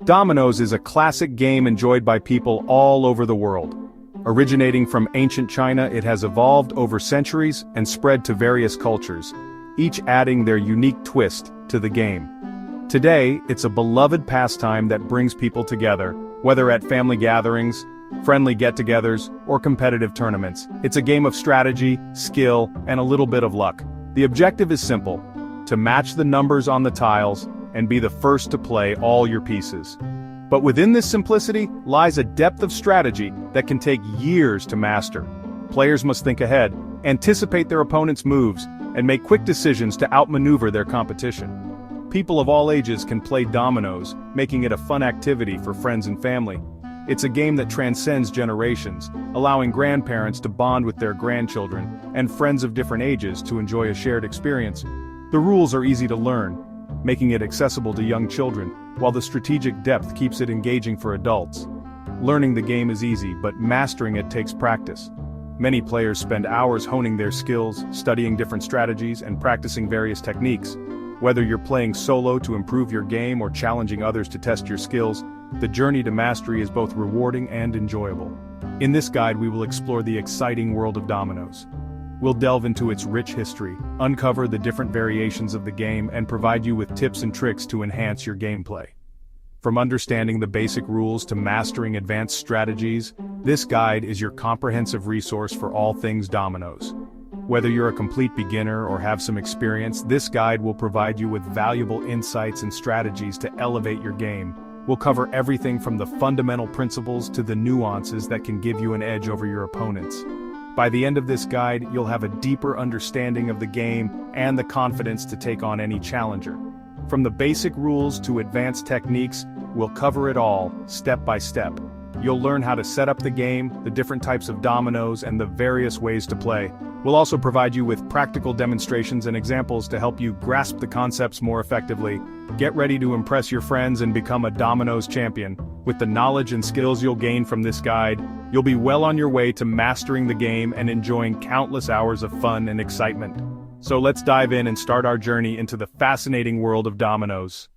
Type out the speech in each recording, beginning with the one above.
Dominos is a classic game enjoyed by people all over the world. Originating from ancient China, it has evolved over centuries and spread to various cultures, each adding their unique twist to the game. Today, it's a beloved pastime that brings people together, whether at family gatherings, friendly get-togethers, or competitive tournaments. It's a game of strategy, skill, and a little bit of luck. The objective is simple: to match the numbers on the tiles and be the first to play all your pieces. But within this simplicity lies a depth of strategy that can take years to master. Players must think ahead, anticipate their opponent's moves, and make quick decisions to outmaneuver their competition. People of all ages can play dominoes, making it a fun activity for friends and family. It's a game that transcends generations, allowing grandparents to bond with their grandchildren, and friends of different ages to enjoy a shared experience. The rules are easy to learn, making it accessible to young children, while the strategic depth keeps it engaging for adults. Learning the game is easy, but mastering it takes practice. Many players spend hours honing their skills, studying different strategies, and practicing various techniques. Whether you're playing solo to improve your game or challenging others to test your skills, the journey to mastery is both rewarding and enjoyable. In this guide, we will explore the exciting world of dominoes. We'll delve into its rich history, uncover the different variations of the game, and provide you with tips and tricks to enhance your gameplay. From understanding the basic rules to mastering advanced strategies, this guide is your comprehensive resource for all things dominoes. Whether you're a complete beginner or have some experience, this guide will provide you with valuable insights and strategies to elevate your game. We'll cover everything from the fundamental principles to the nuances that can give you an edge over your opponents. By the end of this guide, you'll have a deeper understanding of the game and the confidence to take on any challenger. From the basic rules to advanced techniques, we'll cover it all, step by step. You'll learn how to set up the game, the different types of dominoes, and the various ways to play. We'll also provide you with practical demonstrations and examples to help you grasp the concepts more effectively. Get ready to impress your friends and become a dominoes champion. With the knowledge and skills you'll gain from this guide, you'll be well on your way to mastering the game and enjoying countless hours of fun and excitement. So let's dive in and start our journey into the fascinating world of dominoes.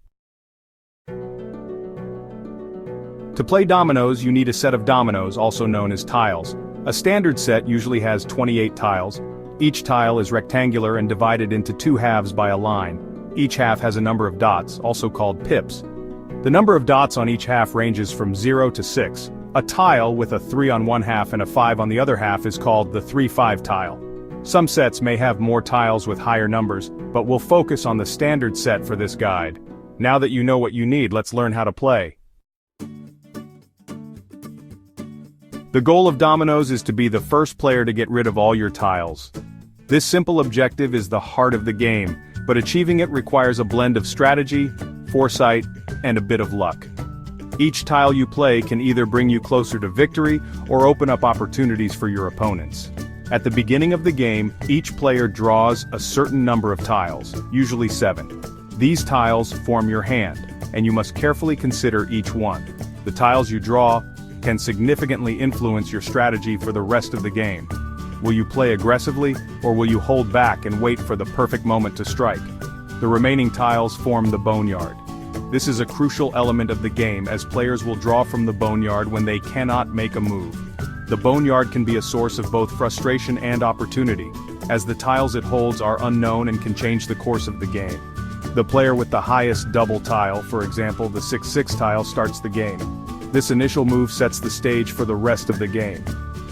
To play dominoes, you need a set of dominoes, also known as tiles. A standard set usually has 28 tiles. Each tile is rectangular and divided into two halves by a line. Each half has a number of dots, also called pips. The number of dots on each half ranges from 0 to 6. A tile with a 3 on one half and a 5 on the other half is called the 3-5 tile. Some sets may have more tiles with higher numbers, but we'll focus on the standard set for this guide. Now that you know what you need, let's learn how to play. The goal of dominoes is to be the first player to get rid of all your tiles. This simple objective is the heart of the game, but achieving it requires a blend of strategy, foresight, and a bit of luck. Each tile you play can either bring you closer to victory or open up opportunities for your opponents. At the beginning of the game, each player draws a certain number of tiles, usually 7. These tiles form your hand, and you must carefully consider each one. The tiles you draw can significantly influence your strategy for the rest of the game. Will you play aggressively, or will you hold back and wait for the perfect moment to strike? The remaining tiles form the boneyard. This is a crucial element of the game, as players will draw from the boneyard when they cannot make a move. The boneyard can be a source of both frustration and opportunity, as the tiles it holds are unknown and can change the course of the game. The player with the highest double tile, for example the 6-6 tile, starts the game. This initial move sets the stage for the rest of the game.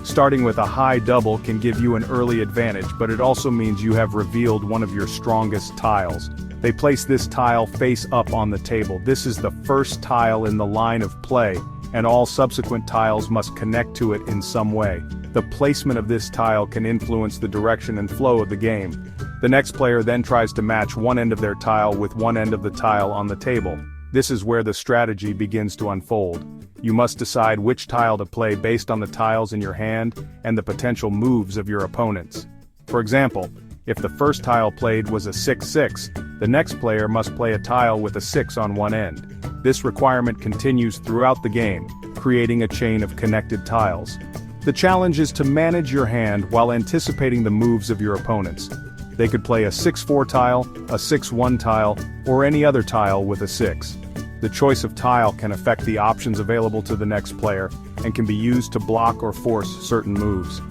Starting with a high double can give you an early advantage, but it also means you have revealed one of your strongest tiles. They place this tile face up on the table. This is the first tile in the line of play, and all subsequent tiles must connect to it in some way. The placement of this tile can influence the direction and flow of the game. The next player then tries to match one end of their tile with one end of the tile on the table. This is where the strategy begins to unfold. You must decide which tile to play based on the tiles in your hand and the potential moves of your opponents. For example, if the first tile played was a 6-6, the next player must play a tile with a 6 on one end. This requirement continues throughout the game, creating a chain of connected tiles. The challenge is to manage your hand while anticipating the moves of your opponents. They could play a 6-4 tile, a 6-1 tile, or any other tile with a 6. The choice of tile can affect the options available to the next player, and can be used to block or force certain moves.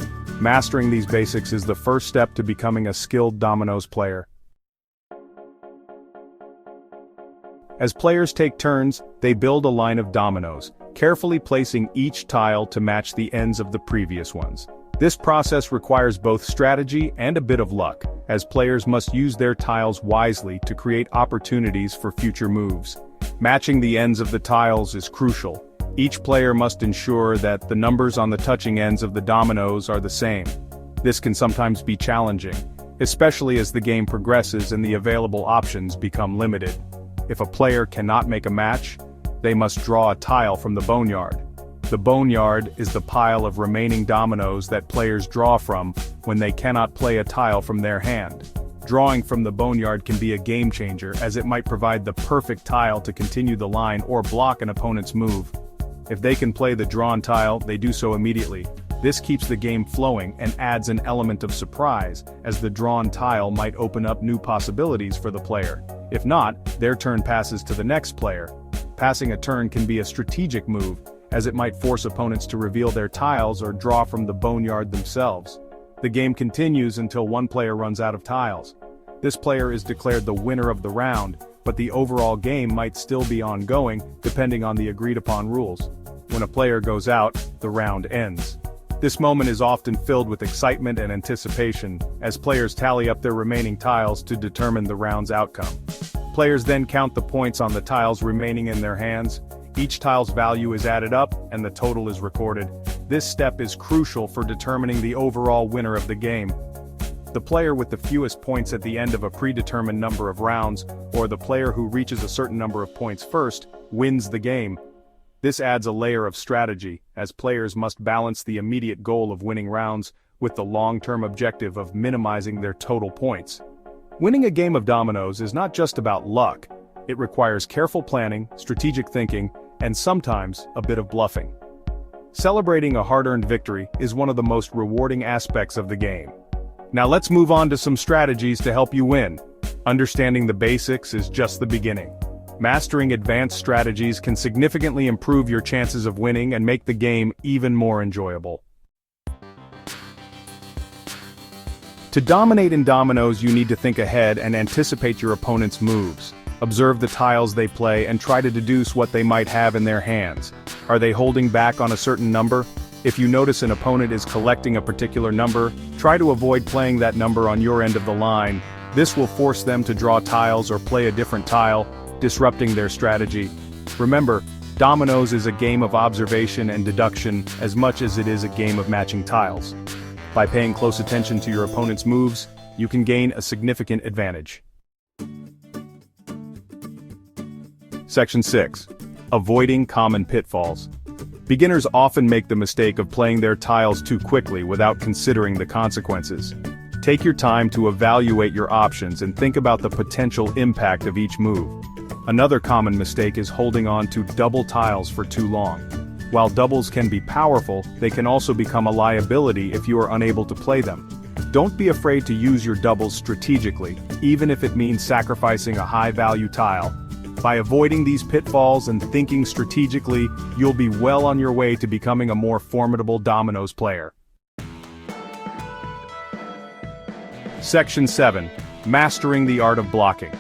Mastering these basics is the first step to becoming a skilled dominoes player. As players take turns, they build a line of dominoes, carefully placing each tile to match the ends of the previous ones. This process requires both strategy and a bit of luck, as players must use their tiles wisely to create opportunities for future moves. Matching the ends of the tiles is crucial. Each player must ensure that the numbers on the touching ends of the dominoes are the same. This can sometimes be challenging, especially as the game progresses and the available options become limited. If a player cannot make a match, they must draw a tile from the boneyard. The boneyard is the pile of remaining dominoes that players draw from when they cannot play a tile from their hand. Drawing from the boneyard can be a game changer, as it might provide the perfect tile to continue the line or block an opponent's move. If they can play the drawn tile, they do so immediately. This keeps the game flowing and adds an element of surprise, as the drawn tile might open up new possibilities for the player. If not, their turn passes to the next player. Passing a turn can be a strategic move, as it might force opponents to reveal their tiles or draw from the boneyard themselves. The game continues until one player runs out of tiles. This player is declared the winner of the round, but the overall game might still be ongoing, depending on the agreed-upon rules. When a player goes out, the round ends. This moment is often filled with excitement and anticipation, as players tally up their remaining tiles to determine the round's outcome. Players then count the points on the tiles remaining in their hands. Each tile's value is added up, and the total is recorded. This step is crucial for determining the overall winner of the game. The player with the fewest points at the end of a predetermined number of rounds, or the player who reaches a certain number of points first, wins the game. This adds a layer of strategy, as players must balance the immediate goal of winning rounds with the long-term objective of minimizing their total points. Winning a game of dominoes is not just about luck. It requires careful planning, strategic thinking, and sometimes a bit of bluffing. Celebrating a hard-earned victory is one of the most rewarding aspects of the game. Now let's move on to some strategies to help you win. Understanding the basics is just the beginning. Mastering advanced strategies can significantly improve your chances of winning and make the game even more enjoyable. To dominate in dominoes, you need to think ahead and anticipate your opponent's moves. Observe the tiles they play and try to deduce what they might have in their hands. Are they holding back on a certain number? If you notice an opponent is collecting a particular number, try to avoid playing that number on your end of the line. This will force them to draw tiles or play a different tile, disrupting their strategy. Remember, dominoes is a game of observation and deduction as much as it is a game of matching tiles. By paying close attention to your opponent's moves, you can gain a significant advantage. Section 6. Avoiding common pitfalls. Beginners often make the mistake of playing their tiles too quickly without considering the consequences. Take your time to evaluate your options and think about the potential impact of each move. Another common mistake is holding on to double tiles for too long. While doubles can be powerful, they can also become a liability if you are unable to play them. Don't be afraid to use your doubles strategically, even if it means sacrificing a high-value tile. By avoiding these pitfalls and thinking strategically, you'll be well on your way to becoming a more formidable dominoes player. Section 7. Mastering the art of blocking.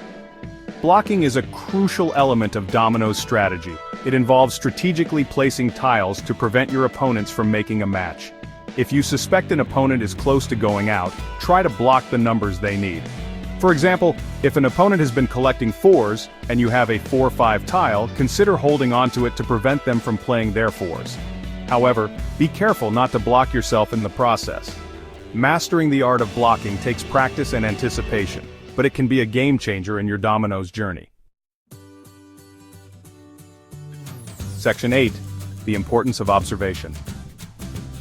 Blocking is a crucial element of dominoes strategy. It involves strategically placing tiles to prevent your opponents from making a match. If you suspect an opponent is close to going out, try to block the numbers they need. For example, if an opponent has been collecting 4s, and you have a 4-5 tile, consider holding onto it to prevent them from playing their 4s. However, be careful not to block yourself in the process. Mastering the art of blocking takes practice and anticipation, but it can be a game changer in your dominoes journey. Section 8. The importance of observation.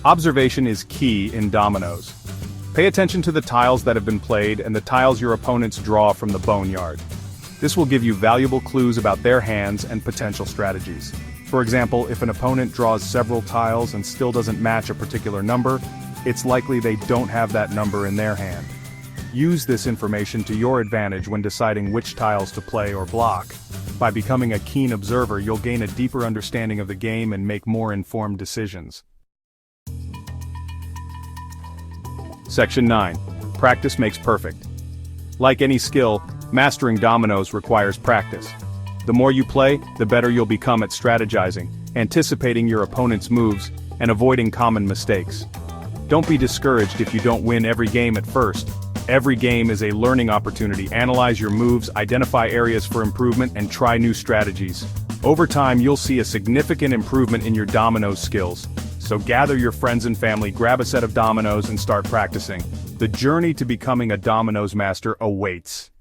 Observation is key in dominoes. Pay attention to the tiles that have been played and the tiles your opponents draw from the boneyard. This will give you valuable clues about their hands and potential strategies. For example, if an opponent draws several tiles and still doesn't match a particular number, it's likely they don't have that number in their hand. Use this information to your advantage when deciding which tiles to play or block. By becoming a keen observer, you'll gain a deeper understanding of the game and make more informed decisions. Section 9. Practice makes perfect. Like any skill, mastering dominoes requires practice. The more you play, the better you'll become at strategizing, anticipating your opponent's moves, and avoiding common mistakes. Don't be discouraged if you don't win every game at first. Every game is a learning opportunity. Analyze your moves, identify areas for improvement, and try new strategies. Over time, you'll see a significant improvement in your dominoes skills. So gather your friends and family, grab a set of dominoes, and start practicing. The journey to becoming a dominoes master awaits.